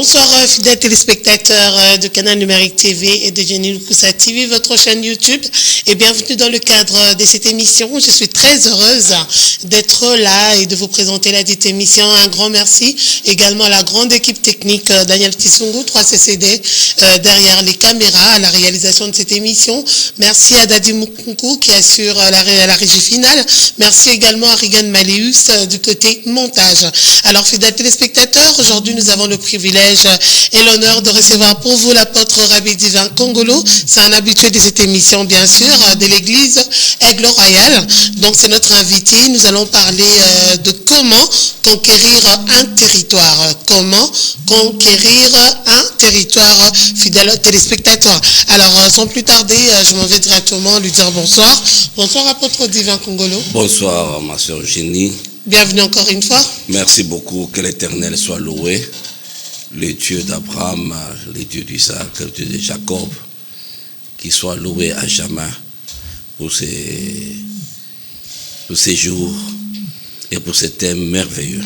Bonsoir fidèles téléspectateurs de Canal Numérique TV et de Jenny Lukusa TV, votre chaîne YouTube, et bienvenue dans le cadre de cette émission. Je suis très heureuse d'être là et de vous présenter la dite émission. Un grand merci également à la grande équipe technique Daniel Tissungu, 3CCD derrière les caméras à la réalisation de cette émission. Merci à Dadi Mukunku qui assure la régie finale. Merci également à Regan Maléus du côté montage. Alors fidèles téléspectateurs, aujourd'hui nous avons le privilège et l'honneur de recevoir pour vous l'apôtre Rabbi Divin Kongolo. C'est un habitué de cette émission, bien sûr, de l'église Aigle Royal. Donc c'est notre invité. Nous allons parler de comment conquérir un territoire. Comment conquérir un territoire, fidèles téléspectateurs. Alors sans plus tarder, je m'en vais directement lui dire bonsoir. Bonsoir apôtre Divin Kongolo. Bonsoir ma soeur Jenny. Bienvenue encore une fois. Merci beaucoup, que l'Éternel soit loué. Le Dieu d'Abraham, le Dieu d'Isaac, le Dieu de Jacob, qui soit loué à jamais pour ces jours et pour ces thèmes merveilleux.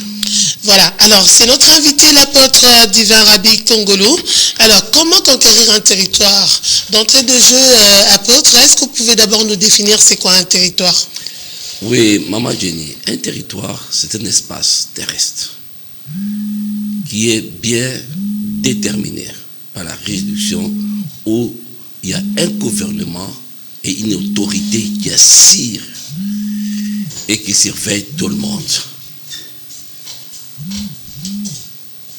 Voilà, alors c'est notre invité, l'apôtre Divin Rabbi Kongolo. Alors, comment conquérir un territoire? D'entrée de jeu, apôtre, est-ce que vous pouvez d'abord nous définir c'est quoi un territoire? Oui, Maman Jenny, un territoire, c'est un espace terrestre qui est bien déterminé par la réduction où il y a un gouvernement et une autorité qui assure et qui surveille tout le monde.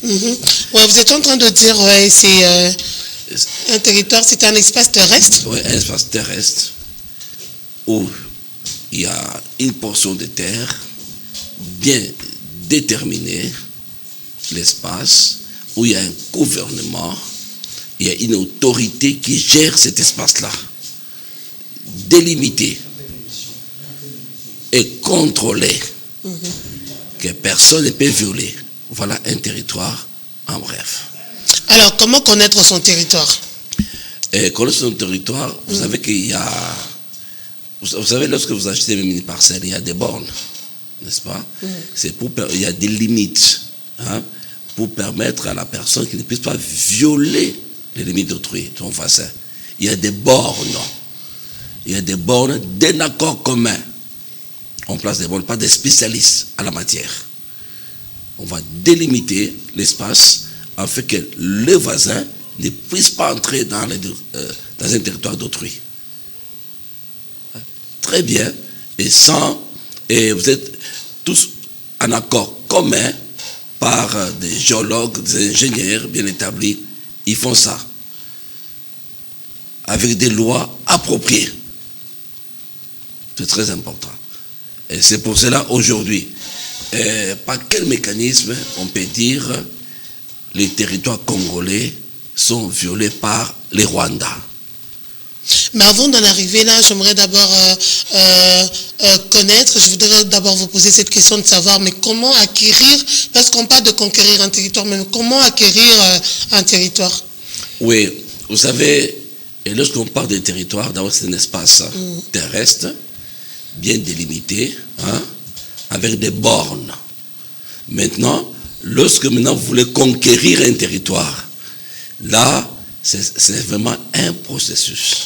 Ouais, vous êtes en train de dire, ouais, c'est un territoire, c'est un espace terrestre? Oui, un espace terrestre où il y a une portion de terre bien déterminée, l'espace, où il y a un gouvernement, il y a une autorité qui gère cet espace-là, délimité et contrôlé, que personne ne peut violer. Voilà un territoire en bref. Alors, comment connaître son territoire? Connaître son territoire, vous savez qu'il y a... Vous savez, lorsque vous achetez une parcelle, il y a des bornes, n'est-ce pas? C'est il y a des limites, hein, pour permettre à la personne qui ne puisse pas violer les limites d'autrui, de son voisin. Il y a des bornes. Il y a des bornes d'un accord commun. On place des bornes, pas des spécialistes à la matière. On va délimiter l'espace afin que le voisin ne puisse pas entrer dans un territoire d'autrui. Très bien, et vous êtes tous en accord commun par des géologues, des ingénieurs bien établis. Ils font ça avec des lois appropriées. C'est très important. Et c'est pour cela aujourd'hui, par quel mécanisme on peut dire les territoires congolais sont violés par les Rwandais? Mais avant d'en arriver là, j'aimerais d'abord connaître, je voudrais d'abord vous poser cette question de savoir, mais comment acquérir, parce qu'on parle de conquérir un territoire, mais comment acquérir un territoire? Oui, vous savez, et lorsqu'on parle de territoire, d'abord c'est un espace terrestre, bien délimité, hein, avec des bornes. Maintenant, lorsque vous voulez conquérir un territoire, là, c'est vraiment un processus.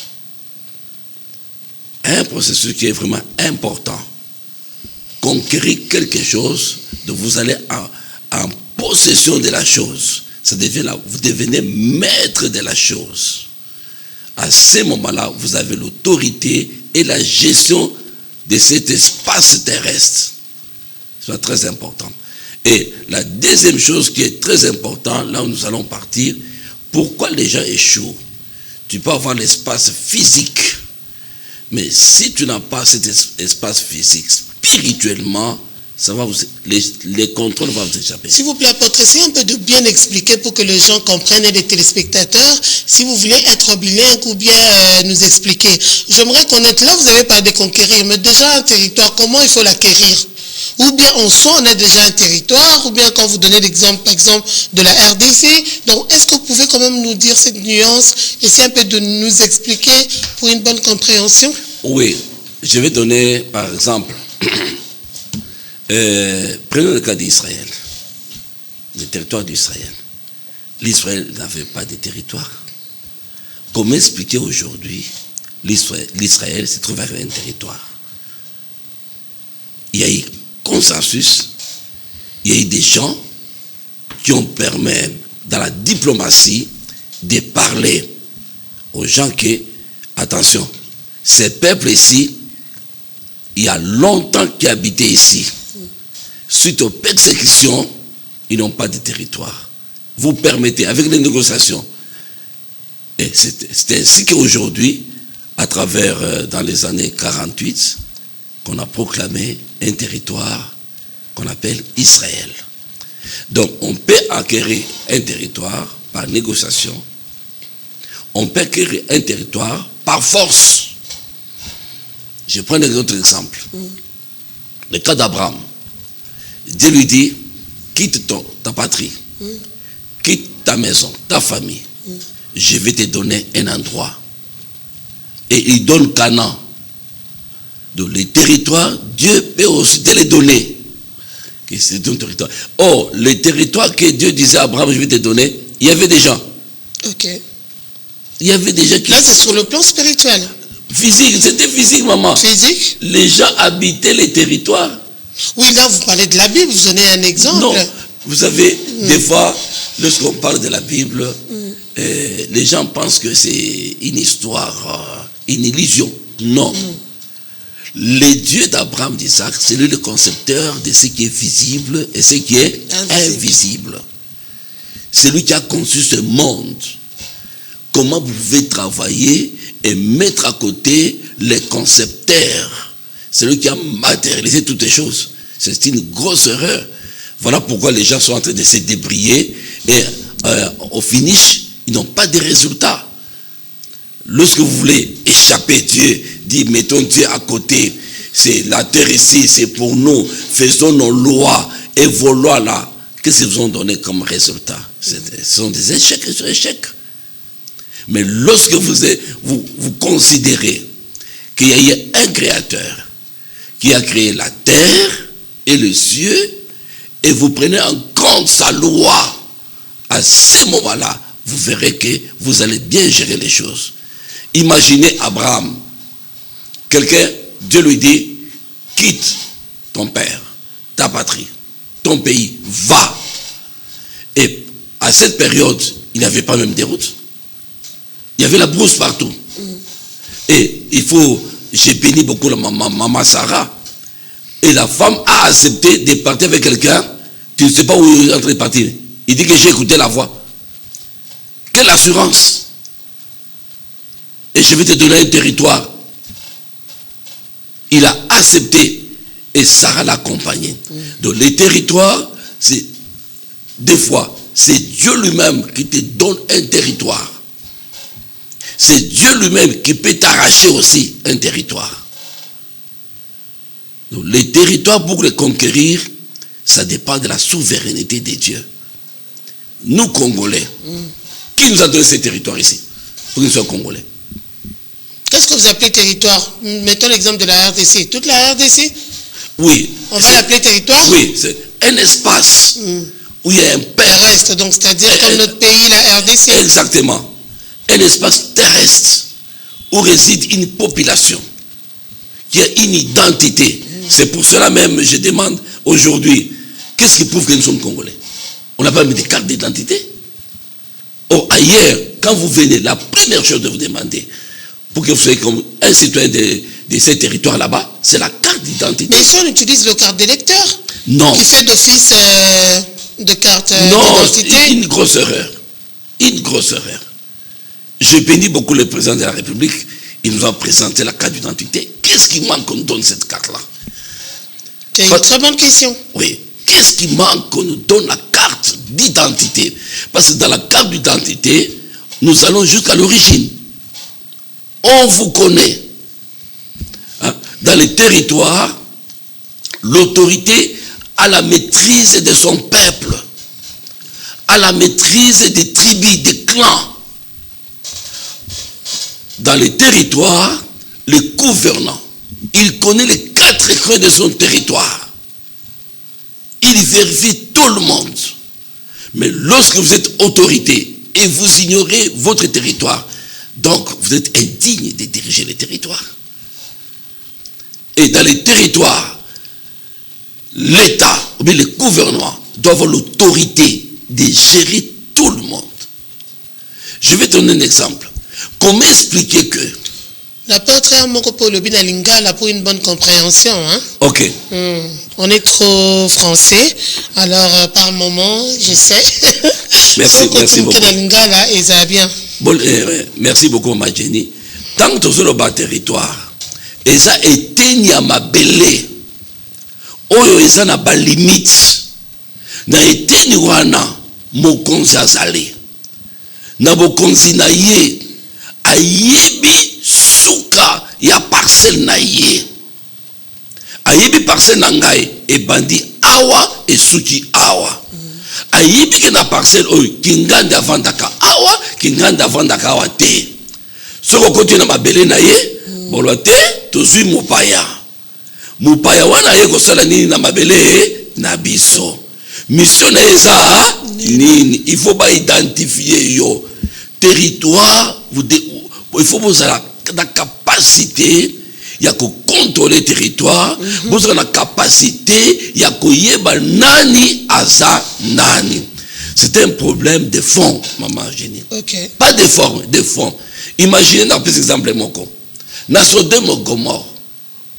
Un processus qui est vraiment important. Conquérir quelque chose, donc vous allez en possession de la chose. Ça devient là, vous devenez maître de la chose. À ce moment-là, vous avez l'autorité et la gestion de cet espace terrestre. C'est très important. Et la deuxième chose qui est très importante, là où nous allons partir, pourquoi les gens échouent? Tu peux avoir l'espace physique, mais si tu n'as pas cet espace physique, spirituellement, ça va les contrôles vont vous échapper. S'il vous plaît, apôtre, essayez un peu de bien expliquer pour que les gens comprennent et les téléspectateurs, si vous voulez être bilingue ou bien nous expliquer. J'aimerais connaître, là vous avez parlé de conquérir, mais déjà un territoire, comment il faut l'acquérir? Ou bien en soi, on a déjà un territoire, ou bien quand vous donnez l'exemple, par exemple, de la RDC. Donc, est-ce que vous pouvez quand même nous dire cette nuance, essayer un peu de nous expliquer pour une bonne compréhension? Oui, je vais donner, par exemple, prenons le cas d'Israël, le territoire d'Israël. l'Israël n'avait pas de territoire. Comment expliquer aujourd'hui l'Israël se trouve avec un territoire? Il y a eu consensus, il y a eu des gens qui ont permis, dans la diplomatie, de parler aux gens que, attention, ces peuples ici, il y a longtemps qu'ils habitaient ici. Suite aux persécutions, ils n'ont pas de territoire. Vous permettez, avec les négociations, et c'est ainsi qu'aujourd'hui, à travers, dans les années 48, qu'on a proclamé un territoire qu'on appelle Israël. Donc, on peut acquérir un territoire par négociation. On peut acquérir un territoire par force. Je prends un autre exemple. Le cas d'Abraham. Dieu lui dit, quitte ta patrie, quitte ta maison, ta famille. Je vais te donner un endroit. Et il donne Canaan. Donc les territoires, Dieu peut aussi te les donner. C'est ton territoire. Oh, les territoires que Dieu disait à Abraham, je vais te donner, il y avait des gens. Ok. Il y avait des gens qui... Là, c'est sur le plan spirituel. Physique, c'était physique, maman. Physique? Les gens habitaient les territoires. Oui, là, vous parlez de la Bible, vous donnez un exemple. Non, vous savez, des fois, lorsqu'on parle de la Bible, les gens pensent que c'est une histoire, une illusion. Non. Le Dieu d'Abraham, d'Isaac, c'est lui le concepteur de ce qui est visible et ce qui est invisible. C'est lui qui a conçu ce monde. Comment vous pouvez travailler et mettre à côté les concepteurs? C'est lui qui a matérialisé toutes les choses. C'est une grosse erreur. Voilà pourquoi les gens sont en train de se débrouiller et au finish, ils n'ont pas de résultats. Lorsque vous voulez échapper Dieu, dit mettons Dieu à côté, c'est la terre ici, c'est pour nous, faisons nos lois et vos lois là, qu'est-ce qu'ils vous ont donné comme résultat? Ce sont des échecs sur échecs. Mais lorsque vous considérez qu'il y a eu un créateur qui a créé la terre et les cieux, et vous prenez en compte sa loi, à ce moment-là, vous verrez que vous allez bien gérer les choses. Imaginez Abraham. Quelqu'un, Dieu lui dit, quitte ton père, ta patrie, ton pays, va. Et à cette période, il n'y avait pas même des routes. Il y avait la brousse partout. Et j'ai béni beaucoup la maman Sarah. Et la femme a accepté de partir avec quelqu'un. Tu ne sais pas où il est en train de partir. Il dit que j'ai écouté la voix. Quelle assurance! Et je vais te donner un territoire. Il a accepté et Sarah l'a accompagné. Donc les territoires, c'est des fois, c'est Dieu lui-même qui te donne un territoire. C'est Dieu lui-même qui peut t'arracher aussi un territoire. Donc les territoires, pour les conquérir, ça dépend de la souveraineté de Dieu. Nous, Congolais, qui nous a donné ces territoires ici? Pour que nous soyons Congolais. Qu'est-ce que vous appelez territoire? Mettons l'exemple de la RDC. Toute la RDC? Oui. On va l'appeler territoire? Oui, c'est un espace où il y a un peuple. Terrestre, donc c'est-à-dire comme notre pays, la RDC. Exactement. Un espace terrestre où réside une population qui a une identité. C'est pour cela même, je demande aujourd'hui, qu'est-ce qui prouve que nous sommes Congolais? On n'a pas mis des cartes d'identité. Or, ailleurs, quand vous venez, la première chose de vous demander, pour que vous soyez comme un citoyen de ces territoires là-bas, c'est la carte d'identité. Mais si on utilise le carte d'électeur, non, qui fait d'office de carte non, d'identité. Une grosse erreur. Une grosse erreur. Je bénis beaucoup le président de la République. Il nous a présenté la carte d'identité. Qu'est-ce qui manque qu'on nous donne cette carte-là? C'est une très bonne question. Oui. Qu'est-ce qui manque qu'on nous donne la carte d'identité? Parce que dans la carte d'identité, nous allons jusqu'à l'origine. On vous connaît. Hein? Dans les territoires, l'autorité a la maîtrise de son peuple, a la maîtrise des tribus, des clans. Dans les territoires, le gouvernant, il connaît les 4 coins de son territoire. Il vérifie tout le monde. Mais lorsque vous êtes autorité et vous ignorez votre territoire, donc vous êtes indigne de diriger les territoires. Et dans les territoires, l'État ou bien le gouvernement doit avoir l'autorité de gérer tout le monde. Je vais donner un exemple. Comment expliquer que... L'apôtre Mokopolo Lobina Lingala pour une bonne compréhension. Hein? Ok. On est trop français, alors par moment, je sais. Merci beaucoup. Lingala, et ça bien. Bon, merci beaucoup, ma Jenny. Tant que tu as le territoire, et ça éteigne à ma belé, oyo eza na ba limite, na éteigne wana mokonzi azali. Na bokonzi na ye, ayebi suka ya parcelle na ye. Ayebi parcelle na ngai, e bandi awa e suki awa. Ayebi ke na parcelle oyo, kinganda avandaka awa, kinganda avandaka awa te. Soko kote na mabele na ye, bolo te, tozui mopaya. Mopaya wana ye kosala nini na mabele na biso. Mission na eza nini, il faut pas identifier yo. Territoire, il faut vous avoir la capacité ya ko contrôler territoire, vous avez la capacité ya ko yeba nani aza nani. C'est un problème de fond, maman Jenny. Okay. Pas de forme, de fond. Imaginez dans plus exemple moko. Na Sodome Gomorrhe.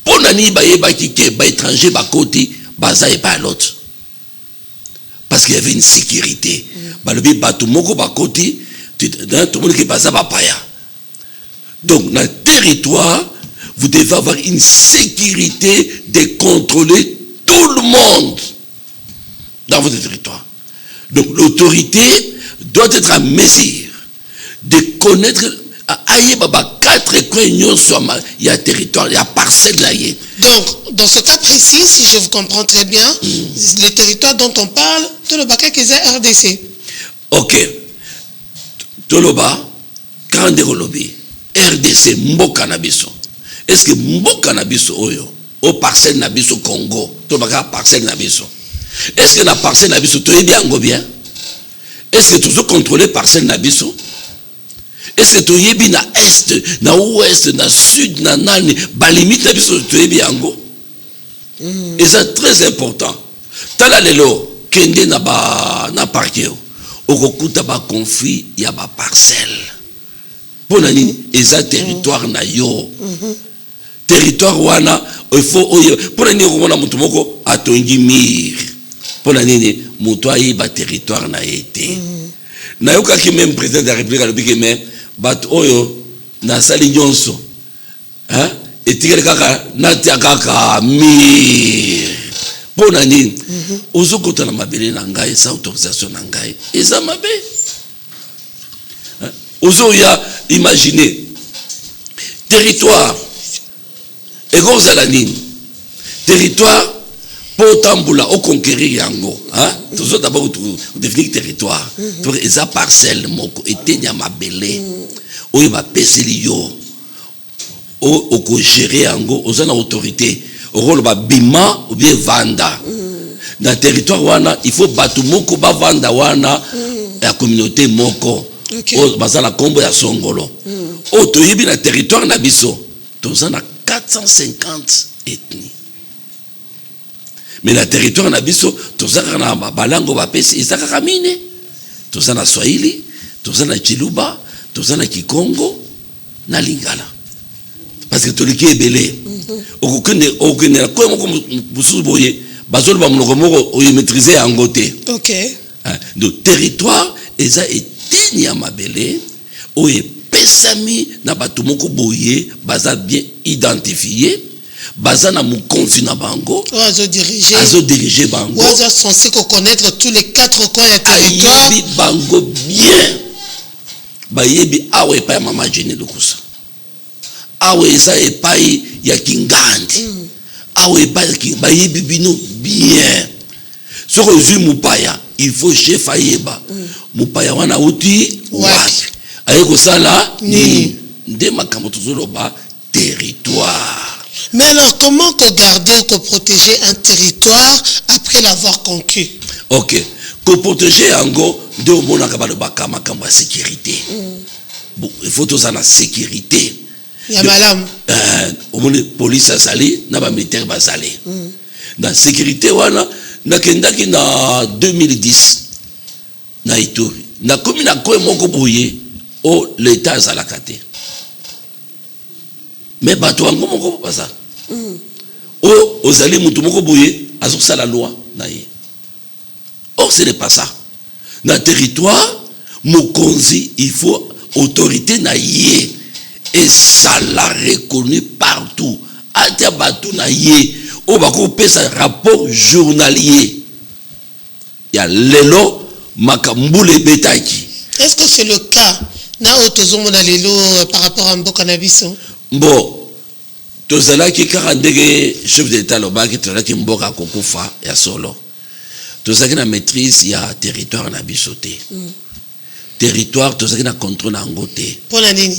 Pour nani ba yeba kike ba étranger ba côté, baza et pas l'autre. Parce qu'il y avait une sécurité. Ba le bato moko ba côté, tout le monde qui baza ba paya. Donc dans le territoire, vous devez avoir une sécurité de contrôler tout le monde dans votre territoire. Donc l'autorité doit être à mesure de connaître aïe baba 4 coins il y a territoire, il y a parcelle là. Donc dans ce cas précis, si je vous comprends très bien, le territoire dont on parle, tout le bac qui est RDC. Ok. Toloba, quand de lobby, RDC mboka na biso. Est-ce que mboka na biso oyo, au parcelle na biso Congo, toloba parcelle na biso. Est-ce que la parcelle na biso to bien ngo bien? Est-ce que toujours contrôler parcelle na biso? Est-ce que tu es bien na est, na ouest, na sud, na nani, ba limite na biso tu es bien ngo? Et c'est très important. Tala lelo kende na ba na parkeo. Okokuta ba conflit ya ba parcelle. Pour nani eza territoire na yo. Territoire wana il faut pour nani okomona mutu moko atongi mir. Pour nani mutu ayiba territoire na été. Na yoka ki même président de la République alobiki même bat oyo na sali nyonso. Hein? Etikele kaka natia kaka mir. Pour nani ozokota na mabele na ngai sans autorisation na ngai. Eza mabe. Ozoya imaginez territoire et kozala nini territoire pour tamboula au conquérir yango hein toujours d'abord définir territoire pour eza parcelle moko etenya mabele oyo ba peseli yo o ko gérer yango ozana autorité rôle ba bima ou bien vanda dans territoire wana il faut batu moko ba vanda wana la communauté moko. Okay. Bazala kombo ya songolo. To yebi na territoire na biso. Tozana 450 ethnies. Mais na territoire na biso, tozaka na balango ba pesi ezaka kamine. Tozana Swahili, tozana Chiluba, tozana Kikongo na Lingala. Parce que toliki ebele. Okende na ko moko bususu boye, bazolo ba monoko moko o maîtriser yango te. OK. Donc territoire eza teni ya mabele oye pesami na bato moko boye baza bien identifié baza na mukonzi na bango azo diriger bango azo censé connaître tous les 4 coins du territoire ayebi bango bien bayebi awe epai ya mama Jenny Lukusa awe eza epai ya Kingandi awe epai bayebi bino bien soko ozwi mupaya il faut chef ayeba mupaya wana uti wapi aye kosala ni nde makambo tozoloba territoire. Mais alors comment que garder ou que protéger un territoire après l'avoir conquis? OK, protéger yango de omona ka ba le bakama kambo ya sécurité. Bon, il faut tous en la sécurité. Ya malam. Omoni police azali na ba militaire bazali. Na sécurité wana nakendaki na 2010 na Ituri. Na komi na koe moko boye o l'état azalaka te. Mais bato yango moko baza. O ozali mutu moko boye azosala loi na ye. Or ce n'est pas ça. Dans le territoire, mokonzi, il faut autorité na ye et ça l'a reconnu partout. Atia batou na ye, o bako pesa rapport journalier. Il y a lelo makambule betaki. Est-ce que c'est le cas na otozomona lelo par rapport à Mboka Nabiso? Bon, tozalaki kaka ndenge chef d'état lobaki tozalaki mboka kokufa ya solo. Tozalaki na maîtrise ya territoire na biso te. Territoire tozalaki na contrôle na ngo te. Pona nini?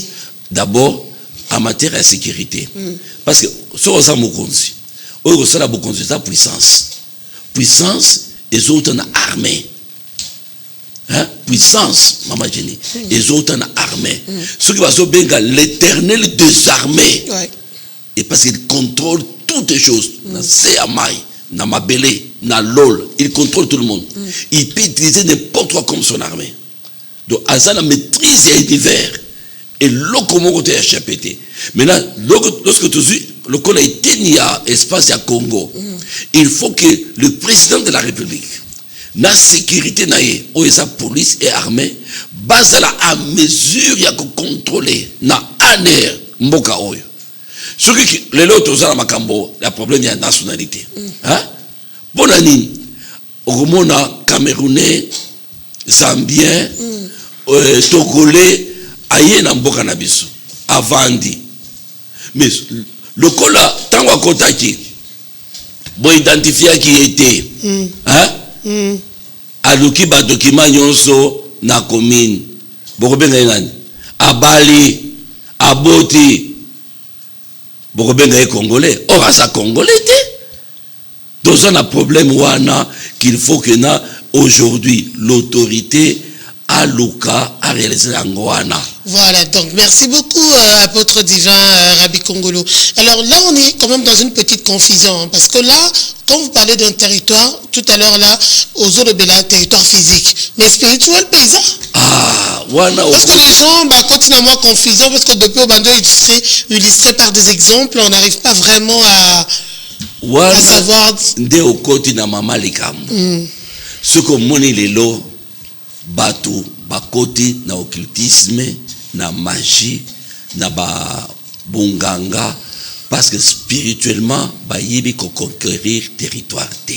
D'abord en matière de sécurité. Parce que ce qu'on a mokonzi, on a mokonzi sa puissance. Puissance et autres na armée. Hein? Puissance, maman Jenny. Et autres na armée. Ce qui va se benga l'éternel des armées. Ouais. Et parce qu'il contrôle toutes les choses. Na Seamai, na Mabele, na Lol, il contrôle tout le monde. Il peut utiliser n'importe quoi comme son armée. Donc, Azana maîtrise l'univers. Et locomo côté HPT. Maintenant, lorsque tu dis, le qu'on a été ni à espace à Congo, il faut que le président de la République, la sécurité naïe, ou sa police et armée, base à mesure ya ko contrôler na aner mboka oyo. Ce qui les autres za makambo, la problème ya nationalité. Hein? Bonani, Romona Camerounais, Zambien, Togolais, aye na mboka na biso avandi. Mais le kola tango akotaki bo identifier qui était hein aluki ba document nyonso na commune boko benga ngani abali aboti boko benga congolais or asa congolais te. Dans un problème wana qu'il faut que na aujourd'hui l'autorité à Luka à réaliser l'angoana. Voilà, donc merci beaucoup apôtre divin Rabbi Kongolo. Alors là on est quand même dans une petite confusion hein, parce que là quand vous parlez d'un territoire tout à l'heure là aux eaux de Béla, territoire physique mais spirituel paysan. Ah, voilà. Parce que les gens continuent à confusion parce que depuis au bando illustré par des exemples on n'arrive pas vraiment à savoir. Nde okoti na mama likambo. Ce que moni lelo bato bakoti na occultisme na magie na ba bonganga parce que spirituellement ba yebi ko conquérir territoire te.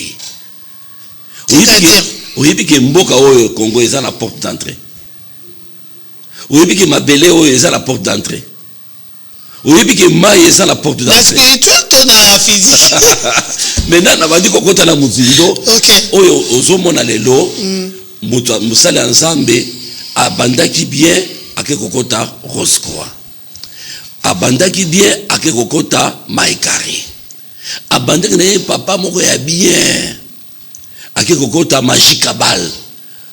Oyebi ke mboka oyo Congo eza la porte d'entrée. Oyebi ke mabele oyo eza la porte d'entrée. Oyebi ke mai eza la porte d'entrée. La spirituelle to na physique. Maintenant na bandi kokota na muzindo. OK. Oyo ozomona lelo musale ensemble abandaki bien akekokota Roscoe. Abandaki bien akekokota Maikari. Abandaki na papa moko ya bien akekokota Magikabal.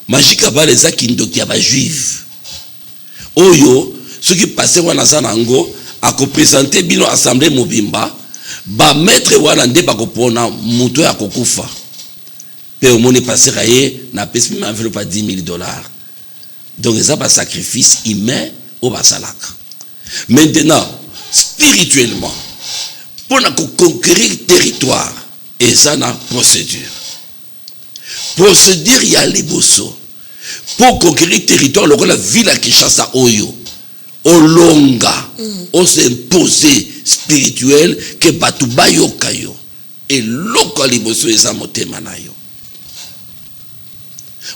Magikabal eza kindoki ya ba juif. Oyo ce qui passait wana zanango ako présenter bino assemblée mobimba ba maître wana nde bakopona muto ya kokufa. Pe omoni passer aye na pesi ma enveloppe à $10,000. Donc ça pas sacrifice humain au basalaka. Maintenant spirituellement pour conquérir territoire et ça na procédure. Procédure ya liboso. Pour conquérir territoire le la ville à Kinshasa oyo olonga on s'imposer spirituel que batu bayoka yo et loko liboso eza motema na yo.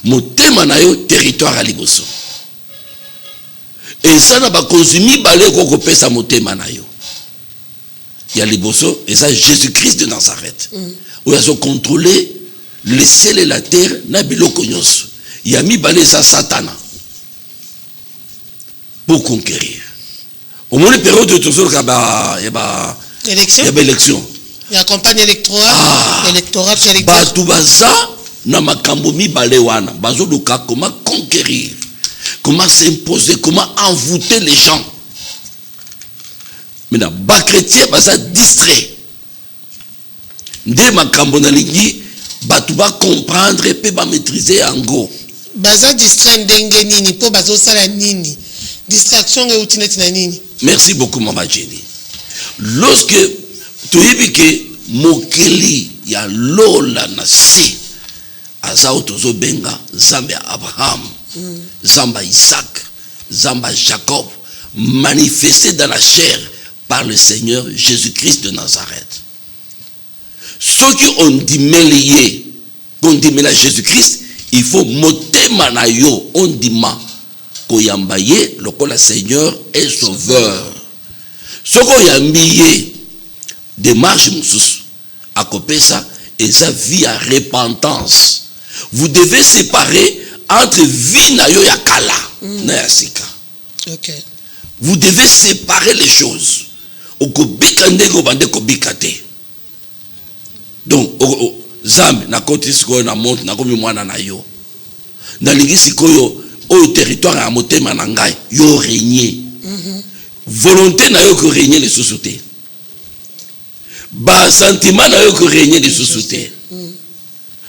Motema na yo territoire à liboso. Et ça n'a pas consumé balé ko pesa motema na yo. Il y a liboso et ça Jésus-Christ de Nazareth. Où ils ont contrôlé le ciel et la terre na biloko nyonso. Il y a mis balé ça Satana pour conquérir. Au moins les périodes de toujours il y a élection. Il y a campagne électorale, électorale. Batubaza na makambo mibale wana bazoluka comment conquérir, comment s'imposer, comment envoûter les gens. Maintenant ba chrétien baza distrait nde makambo na lingi batu ba comprendre pe ba maîtriser yango. Baza distrait ndenge nini po bazo sala nini? Distraction euti neti na nini? Merci beaucoup Mama Jenny. Lorsque tu yebi ke mokeli ya lola na si azao tozo benga Nzambe ya Abraham, Nzambe Isaac, Nzambe Jacob, manifesté dans la chair par le Seigneur Jésus-Christ de Nazareth. Ceux qui ont dit mêlé, qu'on dit mêlé à Jésus-Christ, il faut motema na yo on dit ma koyambaye lokola Seigneur et Sauveur. Ce qu'on yambiye démarche mususu akopesa et sa vie à repentance. Vous devez séparer entre vie na yo ya kala na ya sika. OK. Vous devez séparer les choses. Okobika ndeko bande kobika te. Donc Zambi na koti sikoyo na monte na komi mwana na yo. Na lingi sikoyo au territoire à motema na ngai yo régner. Volonté na yo ko régner les sociétés. Ba sentiment na yo ko régner les sociétés.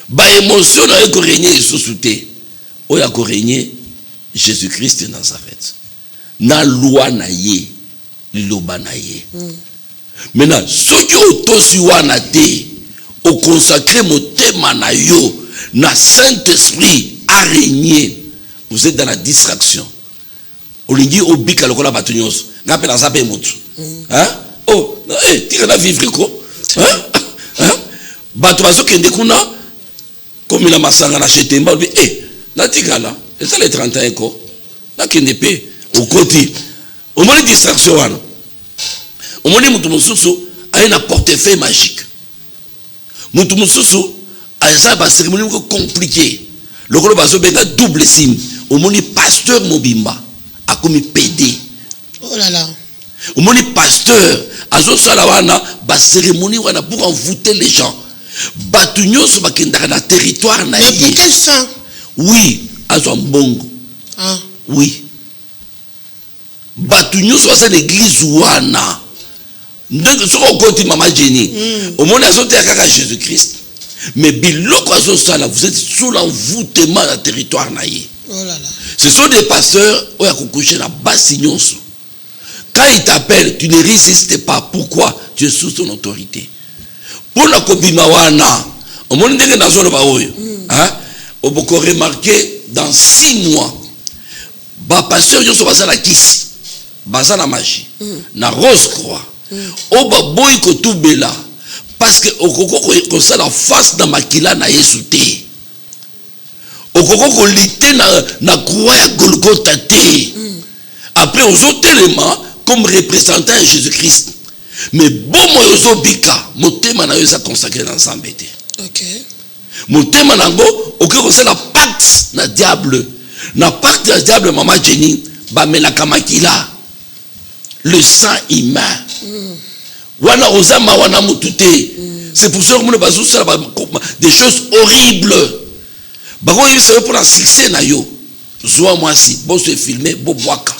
Ba émotion na yo ko régner les sociétés. Oya ko régner Jésus-Christ de Nazareth. Na loi na ye, liloba na ye. Maintenant, ceux qui ont tosi wana te, au consacré motema na yo, na Saint-Esprit a régné. Vous êtes dans la distraction. Olingi obika lokola batunyos. Ngapela zape mutu. Hein? Oh, tira na vivre ko. Hein? Hein? Batu bazo kende kuna comme la masanga na chetemba bi na tigala. Et ça les 31 ko. Na kende pe au côté. Au moins distraction wana. Au moins mutu mususu a une portefeuille magique. Mutu mususu a ça ba cérémonie compliquée. Lokolo bazo benga double sim. Au moins pasteur mobimba a comme PD. Oh là là. Au moins pasteur azo sala wana ba cérémonie wana pour envoûter les gens. Batu nyonso bakendaka na territoire na ye. Mais pour quelle fin? Oui, azo mbongo. Ah. Oui. Batu nyonso asa l'église wana. Ndenge soko koti Mama Jenny. Au moins azo te kaka Jésus-Christ. Mais biloko azo sala, vous êtes sous l'envoûtement na territoire na ye. Oh là là. Ce sont des pasteurs où il y a couché la basse. Quand ils t'appellent, tu ne résistes pas. Pourquoi? Tu es sous ton autorité. Pour la Kobimawana, au moment où on peut remarquer dans 6 mois, les pasteurs sont basés à la kiss, basés à la magie, na rose croix, au baboy ko tubela, parce que au koko ko ça la face dans makila na yesute. Okoko lité na croix ya Golgotha te. Après aux autres éléments comme représentant Jésus-Christ. Mais bon moyozo bika, motema na yo za consacré dans Nzambe te. OK. Motema nango okoko c'est la pacte na diable. Na pacte na diable Mama Jenny ba melaka makila. Le sang humain. Wana ozama wana mutute. C'est pour ça que nous bazou ça des choses horribles. Bako il se pour un succès na yo. Zoa moi si bon se filmer bo boaka.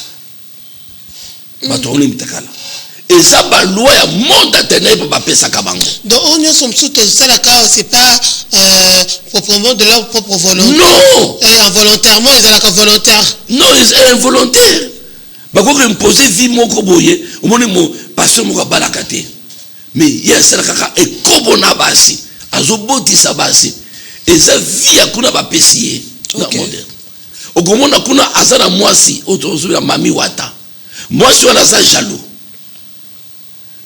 Batoni mitakala. Et ça ba loi ya monde ténèbre ba pesa kabango. Donc on y sommes sous ça la cas c'est pas proprement de leur propre volonté. Non. Involontairement ils ont la volontaire. Non, c'est involontaire. Bako imposer vie moko boye, au moins mo passion moko balakate. Mais il y a ça kaka et kobona basi. Azoboti sa basi. Et ça vie akuna ba pesier na moderne. Okomona kuna azana mwasi otozo ya mami wata. Mwasi wana za jaloux.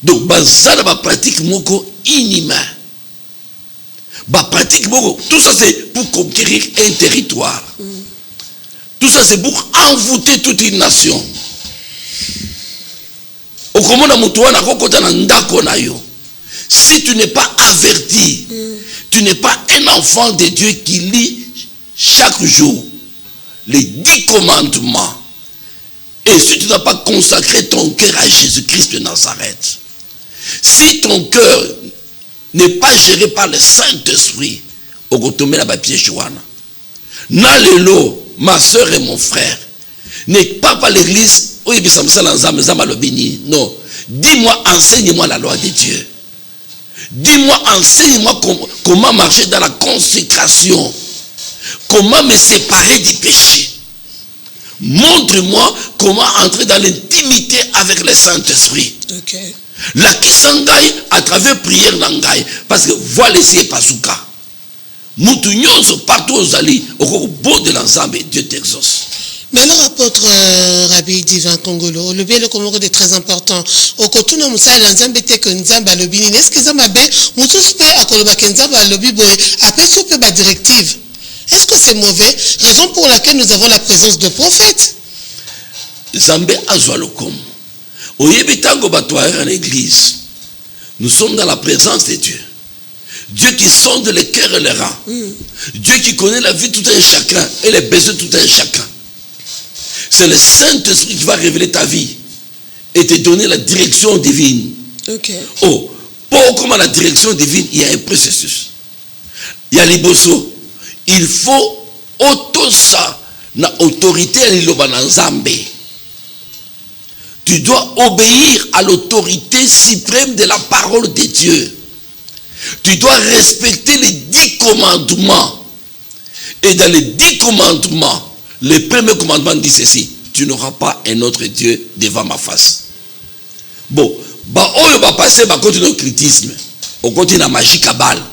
Donc bazana ba pratique moko inhumain. Ba pratique moko tout ça c'est pour conquérir un territoire. Tout ça c'est pour envoûter toute une nation. Okomona mutu wana kokota na ndako na yo. Si tu n'es pas averti, tu n'es pas un enfant de Dieu qui lit chaque jour les 10 commandements. Et si tu n'as pas consacré ton cœur à Jésus-Christ de Nazareth, si ton cœur n'est pas géré par le Saint-Esprit, okotomela ba piège wana. Na lelo, ma soeur et mon frère, n'est pas l'église, oui, non. Dis-moi, enseigne-moi la loi de Dieu. Dis-moi, enseigne-moi comment marcher dans la consécration. Comment me séparer du péché. Montre-moi comment entrer dans l'intimité avec le Saint-Esprit. Okay. La kisangai à travers prière nangai. Parce que voilà ici pas souka. Mutu nyonso partout aux alliés, au bout de l'ensemble, Dieu t'exauce. Mais alors, apôtre Rabbi Divin Congolo, le bien le Comoro est très important. Au côté de Moussa, l'ensemble était que Nzamba lobby. Est-ce qu'ils ont mabé, Moussa spé à Koloba Kenzamba lobby boy, après soupe ba directive. Est-ce que c'est mauvais? Raison pour laquelle nous avons la présence de prophètes. Zambé Azwalokom. Au Yebitango Batoire à l'église, nous sommes dans la présence de Dieu. Dieu qui sonde les cœurs et les rangs. Dieu qui connaît la vie de tout un chacun et les besoins de tout un chacun. C'est le Saint-Esprit qui va révéler ta vie et te donner la direction divine. Okay. Oh, pour comment la direction divine, il y a un processus. Il y a les bossos. Il faut auto-ça, na autorité à l'Ilobananzambe. Tu dois obéir à l'autorité suprême de la parole de Dieu. Tu dois respecter les 10 commandements. Et dans les 10 commandements, le premier commandement dit ceci: tu n'auras pas un autre Dieu devant ma face. Bon, on va passer à côté de critisme, au côté de la magie cabale,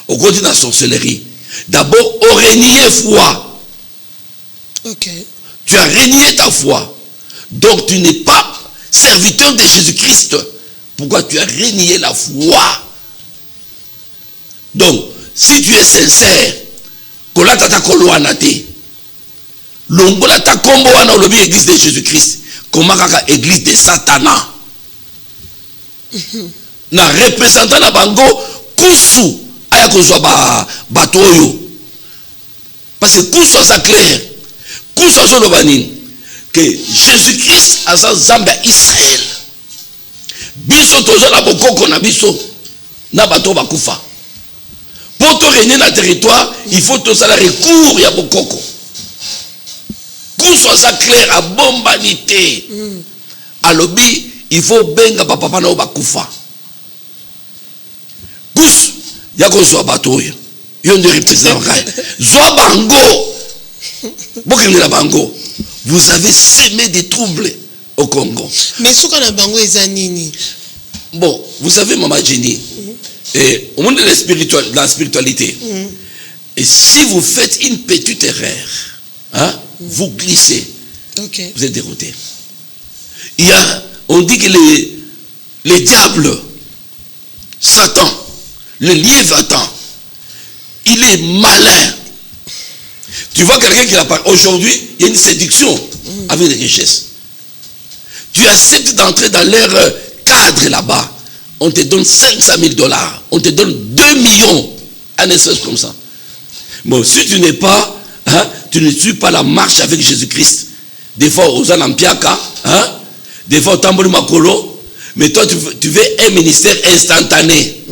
au côté de la sorcellerie. D'abord, on renier foi. Okay. Tu as renié ta foi. Donc, tu n'es pas serviteur de Jésus-Christ. Pourquoi tu as renié la foi? Donc, si tu es sincère, kolata ta koloanate, longola ta kombo wana olobi église de Jésus-Christ, comment kaka église de Satanas. Na représentant na bango kusu aya kozwa batoyo. Parce que kusu ça clair. Kusu ça lobani que Jésus-Christ a sa Zambé Israël. Biso tozo na bokoko na biso na bato bakufa. Pour te régner dans le territoire, il faut que ça recours à Bokoko. Pour soit ça clair à bombanité. À lobby, il faut benga papa na bakufa. Kus, yako soit bateau. Yon de représente. Soit bango. Bokende la bango. Vous avez semé des troubles au Congo. Mais ce qu'on a bango est nini. Bon, vous savez, Maman Jenny. Et au monde de la spiritualité, et si vous faites une petite erreur, hein, vous glissez, okay. Vous êtes dérouté. On dit que les diables, Satan, le lièvre-Satan, il est malin. Tu vois quelqu'un qui apparaît aujourd'hui, il y a une séduction avec des richesses. Tu acceptes d'entrer dans leur cadre là-bas. On te donne 500 000 $, on te donne 2 millions, un espèce comme ça. Bon, si tu n'es pas, hein, tu ne suis pas la marche avec Jésus-Christ. Des fois, aux Anampiaka, hein, des fois, au Tamboli Makolo, mais toi, tu veux un ministère instantané.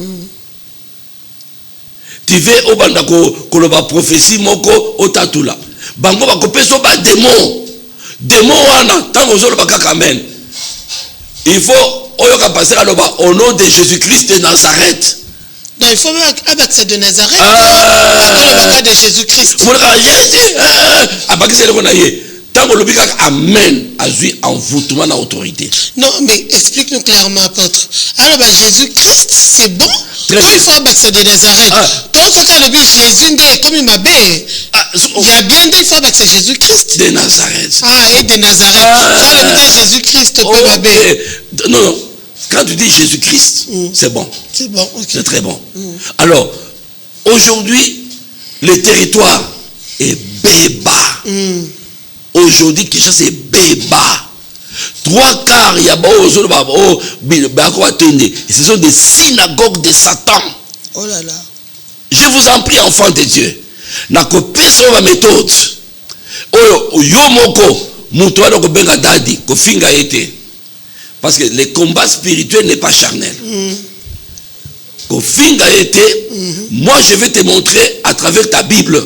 Tu veux au Bandako, Koloba prophétie, Moko, au Tatula. Bango, Bakopeso, ba démon. Démon, wana, tant aux autres, Bakakamen. Il faut. Au nom de Jésus-Christ de Nazareth. Donc il faut avec c'est de Nazareth. Le de Jésus-Christ. Amen. Azui envoûtement à l'autorité. Non, mais explique-nous clairement, apôtre. Alors, Jésus-Christ, c'est bon. Très bien. Il faut avec c'est de Nazareth. Donc, quand le but Jésus est comme il m'a bé. Il y a bien dit, il faut avec c'est Jésus-Christ. De Nazareth. Ah, et de Nazareth. Quand le but Jésus-Christ, peut m'a bé. Non. Quand tu dis Jésus-Christ, c'est bon. C'est bon, ok. C'est très bon. Alors, aujourd'hui, le territoire est béba. Aujourd'hui, Kinshasa c'est béba. 3/4, il y a ce sont des synagogues de Satan. Oh là là. Je vous en prie, enfants de Dieu. Na kopesa ma méthode. Yo moko, muto alo kobenga dadi, kofinga ete. Parce que le combat spirituel n'est pas charnel. Moi, je vais te montrer à travers ta Bible.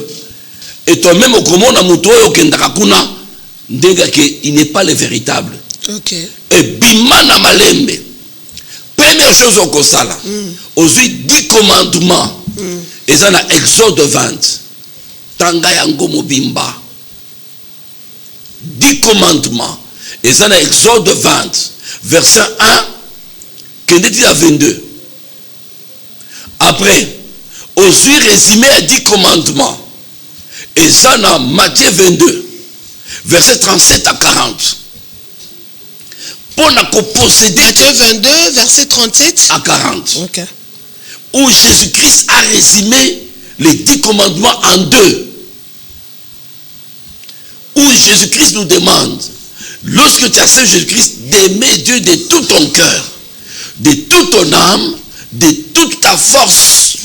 Et toi-même, au comment il n'est pas le véritable. Okay. Et bimana malembe. Première chose au Kosala. Aux 10 commandements. Et ça, dans Exode 20. Tanga yango mobimba. 10 commandements. Et ça, dans Exode 20. Verset 1. Qu'est-ce qu'il y a 22. Après, aux résumé à 10 commandements. Et ça, dans Matthieu 22. Verset 37 à 40. Pour posséder. Matthieu 22, verset 37 à 40. Okay. Où Jésus-Christ a résumé les 10 commandements en 2. Où Jésus-Christ nous demande, lorsque tu acceptes Jésus-Christ, d'aimer Dieu de tout ton cœur, de toute ton âme, de toute ta force.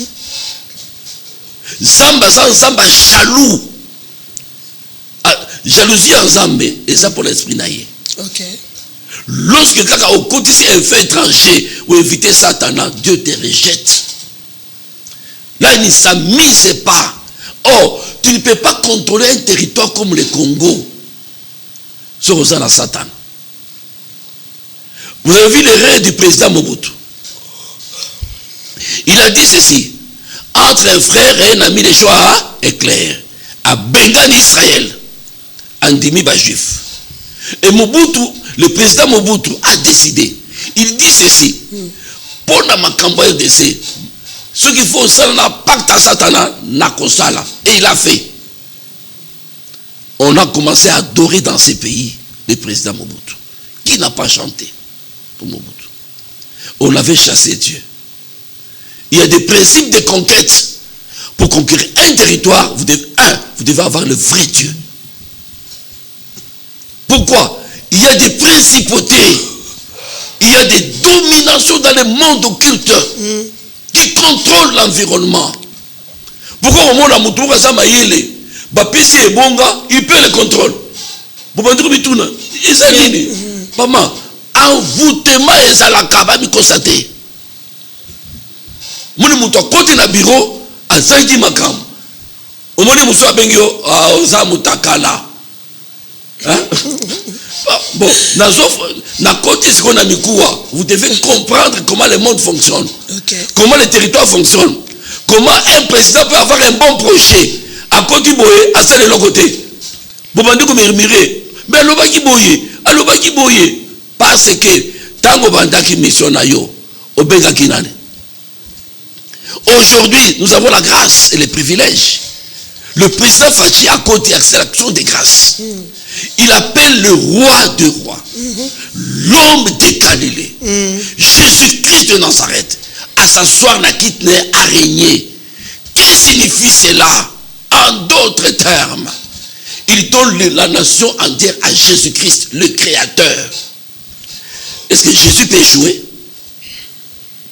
Zamba jaloux. Jalousie en Zambé, et ça pour l'esprit naïe. Okay. Lorsque quelqu'un au côté un fait étranger ou éviter Satan, Dieu te rejette. Là, il ne s'amise pas. Oh, tu ne peux pas contrôler un territoire comme le Congo. Sur Rosanna Satan. Vous avez vu l'erreur du président Mobutu. Il a dit ceci. Entre un frère et un ami, le choix est clair. À Bengan Israël. Andimi ba juif. Et Mobutu, le président Mobutu a décidé. Il dit ceci. Pour ma campagne d'essai, ce qu'il faut, c'est un pacte à Satan, et il a fait. On a commencé à adorer dans ces pays le président Mobutu. Qui n'a pas chanté pour Mobutu? On avait chassé Dieu. Il y a des principes de conquête. Pour conquérir un territoire, vous devez avoir le vrai Dieu. Pourquoi? Il y a des principautés, il y a des dominations dans le monde occulte qui contrôlent l'environnement. Pourquoi au monde à Moutoura Samaïle, Bapisi et Bonga, il peut le contrôler. Vous pouvez dire tout ça. Maman, envoûtement et ça la cabane constaté. Mon mouton côté na bureau à 5 makam. Au monde mousso abengio à Ozamutakala. Bon, vous devez comprendre comment le monde fonctionne. Okay. Comment le territoire fonctionne. Comment un président peut avoir un bon projet. À côté boye, à celle de l'autre côté. Vous m'avez dit que murmurer. Mais l'obaki boye. Parce que, tant que mission na yo, obega kinane. Aujourd'hui, nous avons la grâce et les privilèges. Le président Fachi a côté l'action des grâces. Il appelle le roi de rois, l'homme de Galilée, Jésus-Christ de Nazareth, à s'asseoir na quitte à régner. Que signifie cela? En d'autres termes, il donne la nation entière à Jésus-Christ, le Créateur. Est-ce que Jésus peut jouer?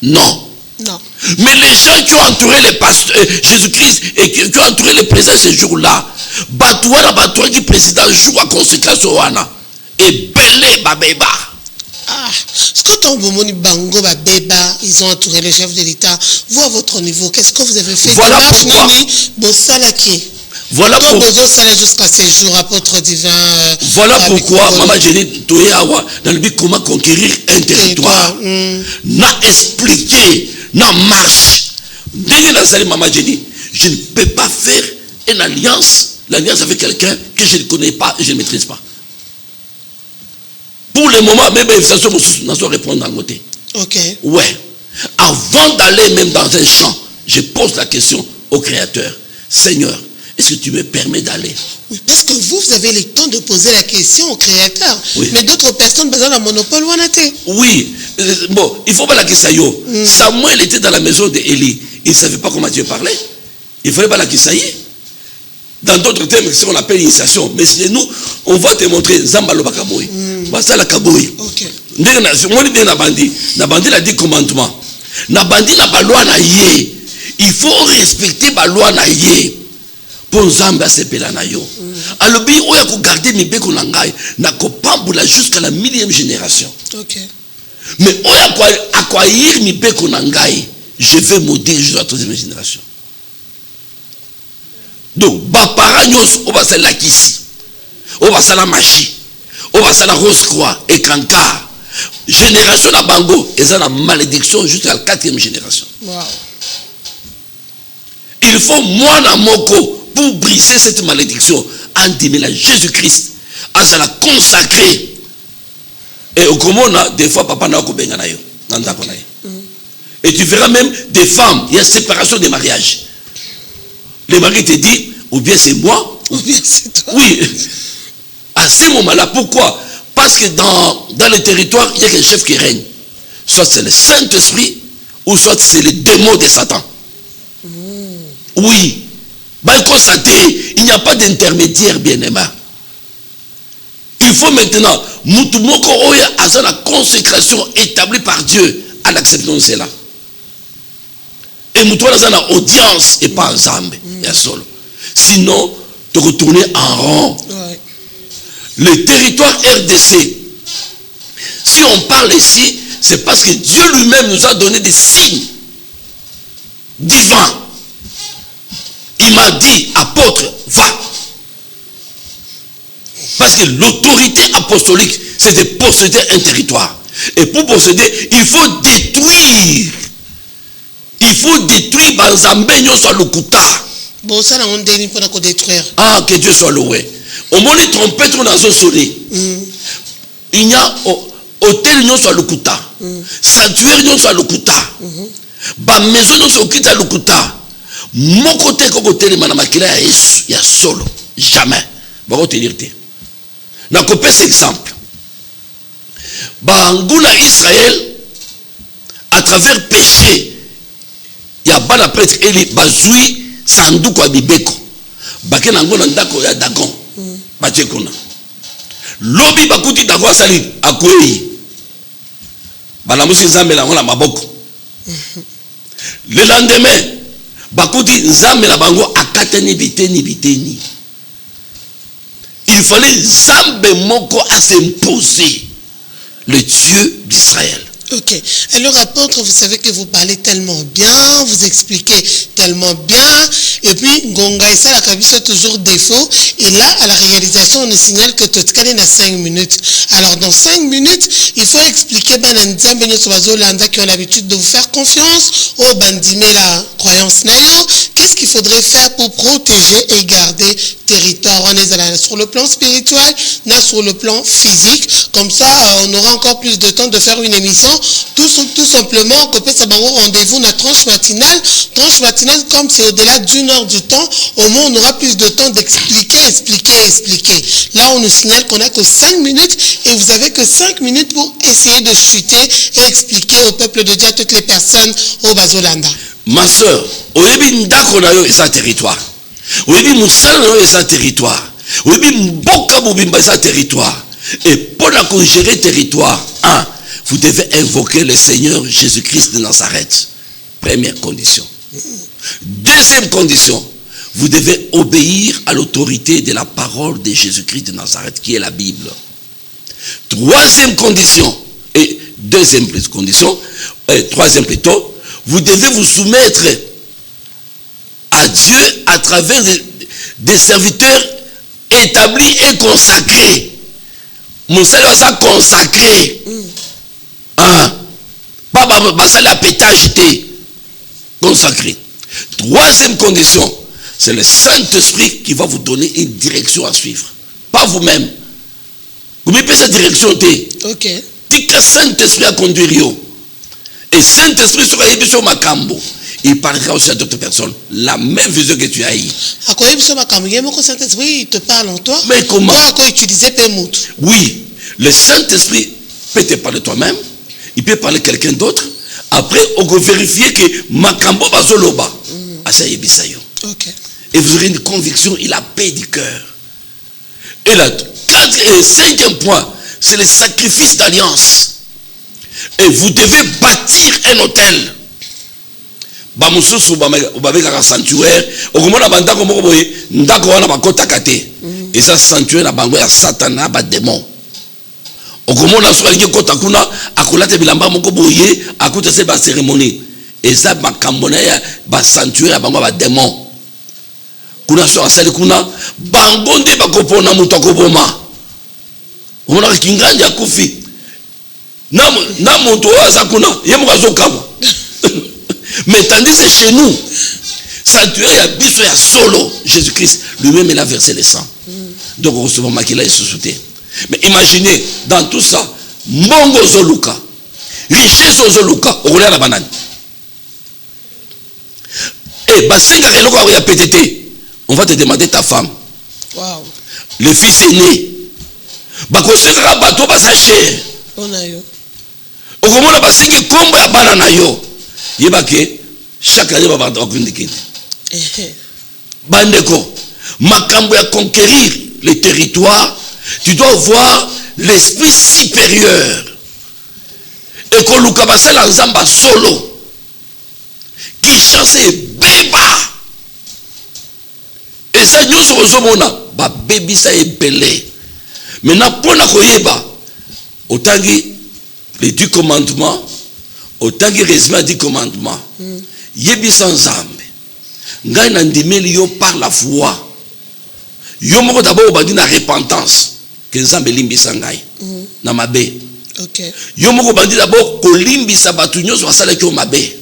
Non. Non. Mais les gens qui ont entouré les pasteurs, Jésus-Christ, et qui ont entouré le président ce jour-là, Batouana du président joue à conséquence au Wana. Et Belé Babeba. Ah, quand on vous dit Bango Babeba, ils ont entouré le chef de l'État. Vous, à votre niveau, qu'est-ce que vous avez fait? Voilà pourquoi. Voilà pourquoi. Jusqu'à ces jours, apôtre divin. Voilà pourquoi, Maman Jenny Toyawa, dans le but comment conquérir un territoire, n'a expliqué, n'a marche. Dès que Maman Jenny, je ne peux pas faire une alliance, l'alliance avec quelqu'un que je ne connais pas et je ne maîtrise pas. Pour le moment, même ça ne répondre en côté. Ok. Ouais. Avant d'aller même dans un champ, je pose la question au Créateur. Seigneur, est-ce que tu me permets d'aller? Oui, parce que vous avez le temps de poser la question au Créateur. Oui. Mais d'autres personnes ont un monopole ou un athée. Oui. Bon, il ne faut pas la question. Samuel était dans la maison d'Élie. Il ne savait pas comment Dieu parlait. Il ne fallait pas la question. Dans d'autres termes, c'est ce qu'on appelle l'initiation. Mais chez nous, on va te montrer Zambalo Bakaboui. Basta la Kaboui. Ok. Moi, je Nabandi. Nabandi a dit commandement. Nabandi n'a pas loi na yé. Il faut respecter la loi na yé. Pour Zamba sepela na yo. Alors, bien, on a gardé mes bécons nangai. N'a pas jusqu'à la 1000e génération. Ok. Mais on a acquérir mes bécons nangai. je vais maudire jusqu'à la 3e génération. Donc, parents nyos, on va se la kisi, on va se la machi, on va se la rose croix et cancard. Génération la bango, et ça la malédiction jusqu'à la 4e génération. Wow. Il faut moi na moko pour briser cette malédiction, en à Jésus-Christ, à se la consacrer. Et au commun, des fois, papa n'a pas na yo. Et tu verras même des femmes, il y a séparation des mariages. Le mari te dit, ou bien c'est moi, Ou bien c'est toi. oui. À ce moment-là, pourquoi? Parce que dans le territoire, il y a un chef qui règne. Soit c'est le Saint-Esprit, ou soit c'est le démon de Satan. Oui. Bah, constater, il n'y a pas d'intermédiaire, bien-aimé. Il faut maintenant, Moutoumoko Oya a la consécration établie par Dieu en acceptant cela. Et Moutoumoko a la audience et pas ensemble. Sinon, te retourner en rond. Ouais. Le territoire RDC, si on parle ici, c'est parce que Dieu lui-même nous a donné des signes divins. Il m'a dit, apôtre, va. Parce que l'autorité apostolique, c'est de posséder un territoire. Et pour posséder, il faut détruire. Il faut détruire Banzambenyo sur le Kouta. Bon, ça, on dénie pour détruire. Ah, que Dieu soit loué. Au moins, les trompettes, on a sonné. Il y a hôtel sur le Kouta. Sanctuaire sur le Kouta. Ba maison sur le Kouta. Mon côté, côté, il y a solo. Jamais. Je vais te dire. Dans cet exemple, Banguna Israël, à travers péché, il y a pas prêtre Eli Bazoui, Sandouko Abibeko. Baké Nangona Ndako ya Dagon. Bachekona. Lobi Bakuti Dago Sali, Akoei. Balamusi Nzambe la Ngola Maboko. Le lendemain, Bakuti Nzambe la Bango Akateni Biteni. Il fallait Zambé Moko à s'imposer le Dieu d'Israël. Ok. Alors, apôtre, vous savez que vous parlez tellement bien, vous expliquez tellement bien, et puis, Ngonga et ça, la cabine, c'est toujours défaut. Et là, à la réalisation, on nous signale que tout est dans 5 minutes. Alors, dans 5 minutes, il faut expliquer, qui ont l'habitude de vous faire confiance, au bandimé la croyance naïo. Qu'est-ce qu'il faudrait faire pour protéger et garder territoire? On est là sur le plan spirituel, là sur le plan physique. Comme ça, on aura encore plus de temps de faire une émission. Tout simplement, que peut avoir rendez-vous dans la tranche matinale. Tranche matinale, comme c'est au-delà d'1 heure du temps, au moins on aura plus de temps d'expliquer. Là, on nous signale qu'on n'a que 5 minutes et vous avez que 5 minutes pour essayer de chuter et expliquer au peuple de Dieu, à toutes les personnes au Bazolanda. Ma soeur, oyebi ndako na yo eza territoire. Oyebi musala na yo eza territoire. Oyebi mboka bobimba eza territoire. Et pour la gérer territoire, vous devez invoquer le Seigneur Jésus-Christ de Nazareth. Première condition. Deuxième condition, vous devez obéir à l'autorité de la parole de Jésus-Christ de Nazareth, qui est la Bible. Troisième condition, et troisième plutôt, vous devez vous soumettre à Dieu à travers des serviteurs établis et consacrés. Mon salaire ça consacré. Pas la pétage consacré. Troisième condition, c'est le Saint-Esprit qui va vous donner une direction à suivre. Pas vous-même. Vous mettez cette direction. Ok. Dit que Saint-Esprit a conduit. Et Saint-Esprit sera sur Makambo. Il parlera aussi à d'autres personnes. La même vision que tu as eue. Saint-Esprit, il te parle en toi. Mais comment? Oui. Le Saint-Esprit peut te parler toi-même. Il peut parler quelqu'un d'autre. Après, on va vérifier que Makambo Bazoloba. Okay. Et vous aurez une conviction, il a paix du cœur. Et le 5e point, c'est le sacrifice d'alliance. Et vous devez bâtir un hôtel. Un sanctuaire. Et ça, sanctuaire, c'est Satan, c'est démon. eza makambo na ya basanctuaire ya bango badémon. Kuna so asali kuna bango nde bakopona moto akoboma. Omonaka kingandi akufi na moto oyo aza kuna ye moko azokama. Mais tandis que chez nous, sanctuaire ya biso ya solo, Jésus-Christ lui-même il a versé le sang. Donc on recevait makila et sous-souté. Mais imaginez dans tout ça, mbongo zoluka, richesse zoluka, on regarde la banane. Et basenga keloko ya PTT, on va te demander ta femme. Wow. Le fils aîné. Bakosenga bato basa cher. Onayo. Okomona basengi kombo ya bana na yo. Yebake chaque année baba okundikini. Bandeko, makambo ya conquérir les territoires, tu dois voir l'esprit supérieur. Et que Luka basela nzamba solo. Qui chance beba. Et ça nous sommes ba baby ça est belé. Maintenant pour na koyeba otangi les 10 commandements, otangi résumé 10 commandements. Yebi sans zambe. Ngai na ndimeli yo par la foi. Yo moko d'abord obandi na repentance que nzambe limbisa ngai na mabe. OK. Yo moko bandi d'abord kolimbisa batu nyonso basala ki o mabe.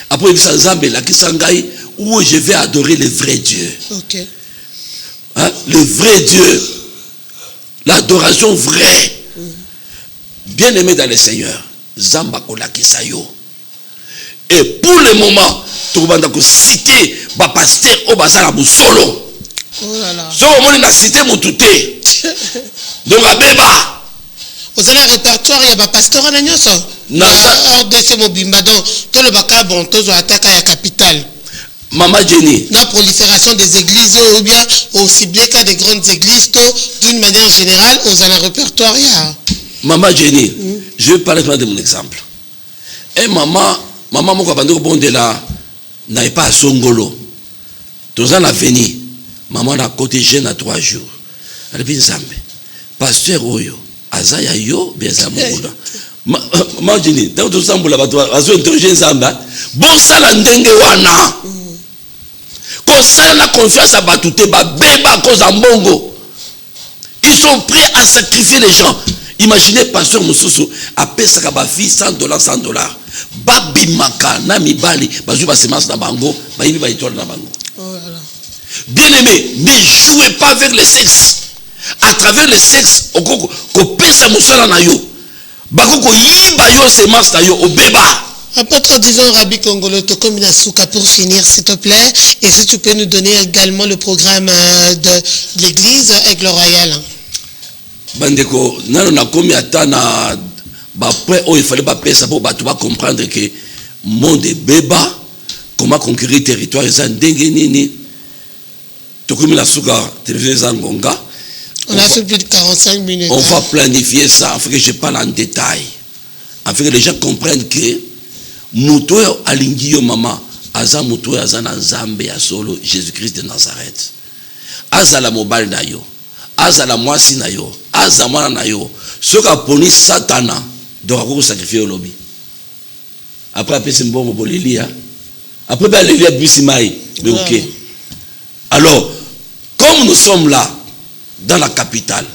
Après bisa nzambe la kisangai où je vais adorer le vrai Dieu. OK. Hein? Le vrai Dieu. L'adoration vraie. Bien aimé dans le Seigneur. Zamba kolakisa yo. Et pour le moment, tu vas citer ba pasteur au bazar à solo. Oh là là. So on a cité mon touté. Donc à beba. Vous avez un répertoire, il y a un pasteur en agneau ça. Non. RDC Mobimba donc tout le baka bon tous attaque à la capitale. Maman Jenny. La prolifération des églises ou bien aussi bien qu'à des grandes églises d'une manière générale aux un répertoire il y a. Maman Jenny, je vais parler de mon exemple. Et maman moko bandeko bonde la n'avait pas à Songolo. Tous en avenir, maman a côté jeune à 3 jours. Elle dit Nzambe, pasteur Oyo, Azaya yo, bien Zamboula. Maman Jenny, dans tout ça, la bateau, Azo interroger Nzambe, bon ça la ndenge wana. Quand ça la confiance à Batouté, beba à cause mbongo. Ils sont prêts à sacrifier les gens. Imaginez pasteur Moussoussou a payé sa fille $100, $100. Babi maka na mibali bazu ba semence na bango ba yibi ba étoile na bango. Oh là là. Bien aimé, ne jouez pas avec le sexe. À travers le sexe, ko pesa musala na yo. Bako ko yiba yo semence na yo obeba. Apôtre disons Rabbi Kongolo Tokomina Souka pour finir s'il te plaît et si tu peux nous donner également le programme de l'église Aigle Royal. Bandeko nano na komi atana ba point où il fallait pas pesa pour ba comprendre que monde beba comment conquérir territoire ça ndenge nini tokomi la souka télévision zangonga. On a fait plus de 45 minutes. On va planifier ça afin que je parle en détail. Afin que les gens comprennent que muto alingi yo mama aza muto aza na nzambe ya solo Jésus-Christ de Nazareth. Azala mobile na yo. Azala mwasi na yo. Aza mwana na yo. Soka poni satana doit sacrifier au lobby. Après apesi mbongo bolilia. Après ba lelia bisimai. Mais OK. Alors, comme nous sommes là dans la capitale,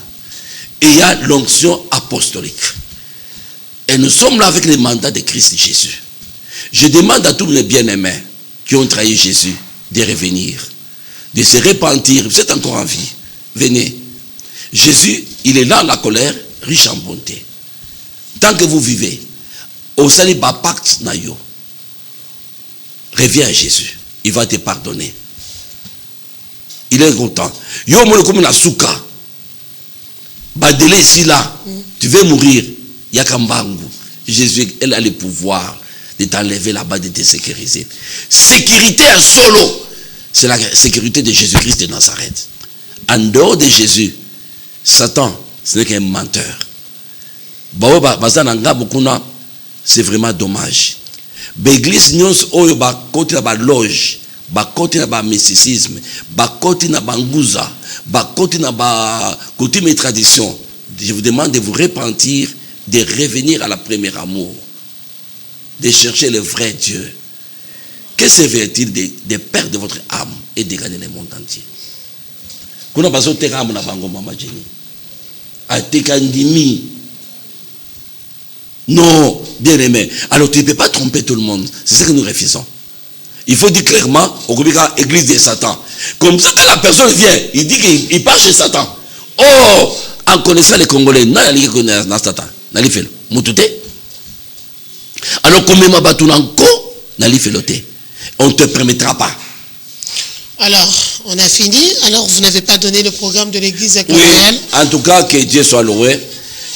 il y a l'onction apostolique. Et nous sommes là avec le mandat de Christ Jésus. Je demande à tous les bien-aimés qui ont trahi Jésus de revenir, de se repentir. Vous êtes encore en vie. Venez. Jésus, il est là la colère, riche en bonté. Tant que vous vivez, au salut ba pacte na yo. Reviens à Jésus. Il va te pardonner. Il est content. Yo mo comme na souka. Ba délai ici là. Tu veux mourir. Yakambangu. Jésus, elle a le pouvoir de t'enlever là-bas, de te sécuriser. Sécurité à solo. C'est la sécurité de Jésus-Christ de Nazareth. En dehors de Jésus, Satan, ce n'est qu'un menteur. C'est vraiment dommage. L'église, nous avons côté la loge, côté la mysticisme, côté la bangouza, côté la coutume et tradition. Je vous demande de vous repentir, de revenir à la première amour. de chercher le vrai Dieu, que servirait-il de perdre votre âme et de gagner le monde entier? Kuna bazo teka âme na bango mama Jenny. Ateka ndimi. Non, bien aimé. Alors tu ne peux pas tromper tout le monde. C'est ce que nous refusons. Il faut dire clairement au Gobika, église de Satan. Comme ça, quand la personne vient, il dit qu'il part chez Satan. Oh, en connaissant les Congolais, non, il connaît Satan. Nali fait le alors, comme ma batunanko, nali fait le thé. On ne te permettra pas. Alors, on a fini. Alors, vous n'avez pas donné le programme de l'église Oui, en tout cas, que Dieu soit loué.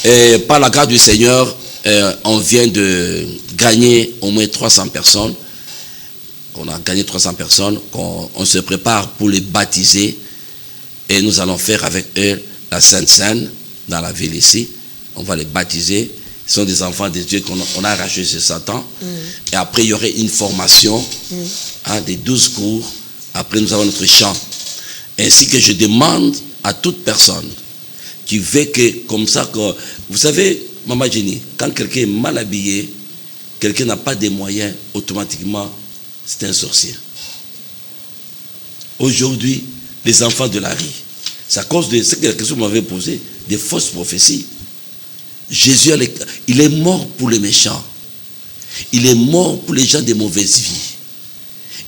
Et par la grâce du Seigneur, on vient de gagner au moins 300 personnes. On a gagné 300 personnes. On se prépare pour les baptiser. Et nous allons faire avec eux la Sainte Seine dans la ville ici. On va les baptiser. Ce sont des enfants de Dieu qu'on a arrachés chez Satan. Et après, il y aurait une formation des 12 cours. Après, nous avons notre chant. Ainsi que je demande à toute personne qui veut que, comme ça, que, vous savez, Maman Jenny, quand quelqu'un est mal habillé, quelqu'un n'a pas de moyens, automatiquement, c'est un sorcier. Aujourd'hui, les enfants de la rue, c'est à cause de ce que la question m'avait posé, des fausses prophéties. Jésus, il est mort pour les méchants. Il est mort pour les gens de mauvaise vie.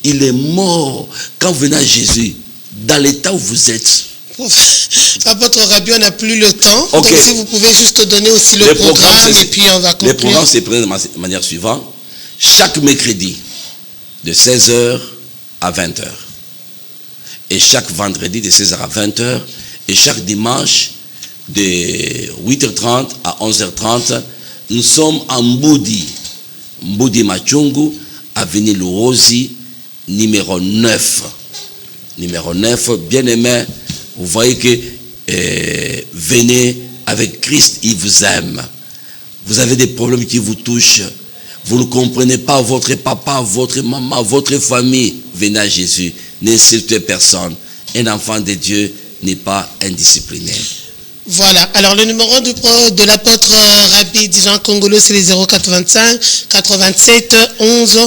Il est mort quand vous venez à Jésus, dans l'état où vous êtes. Apôtre Rabi, on n'a plus le temps. Okay. Donc si vous pouvez juste donner aussi le programme et puis on va conclure. Le programme se présente de la manière suivante. Chaque mercredi, de 16h à 20h. Et chaque vendredi, de 16h à 20h. Et chaque dimanche, de 8h30 à 11h30, nous sommes en Mboudi Machungu, avenue Lourosi, numéro 9. Numéro 9, bien aimé, vous voyez que venez avec Christ, il vous aime. Vous avez des problèmes qui vous touchent. Vous ne comprenez pas votre papa, votre maman, votre famille. Venez à Jésus. N'insultez personne. Un enfant de Dieu n'est pas indiscipliné. Voilà. Alors, le numéro de l'apôtre Rabi Divan Congolo, c'est les 085 87 11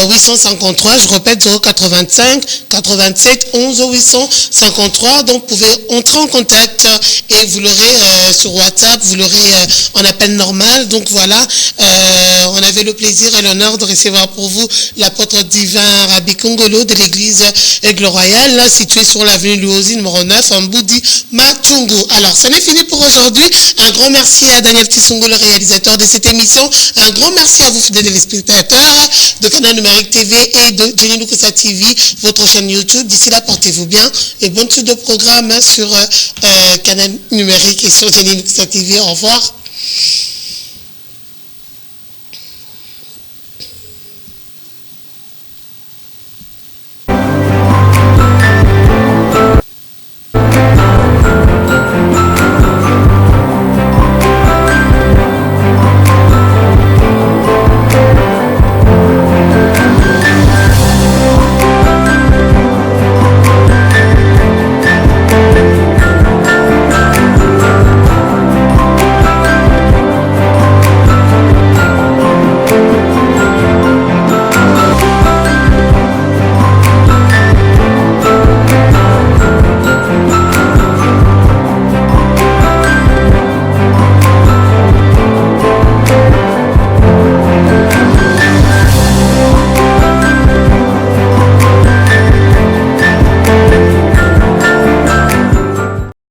853. Je répète, 085 87 11 853. Donc, vous pouvez entrer en contact et vous l'aurez sur WhatsApp, vous l'aurez en appel normal. Donc, voilà. On avait le plaisir et l'honneur de recevoir pour vous l'apôtre Divan Rabi Congolo de l'église Aigle Royal, là, située sur l'avenue Louosi, numéro 9, en Mboudi Machungu. Alors, ça n'est fini pour aujourd'hui. Un grand merci à Daniel Tissongo, le réalisateur de cette émission. Un grand merci à vous, fidèles téléspectateurs de Canal Numérique TV et de Jenny Lukusa TV, votre chaîne YouTube. D'ici là, portez-vous bien et bonne suite de programme sur Canal Numérique et sur Jenny Lukusa TV. Au revoir.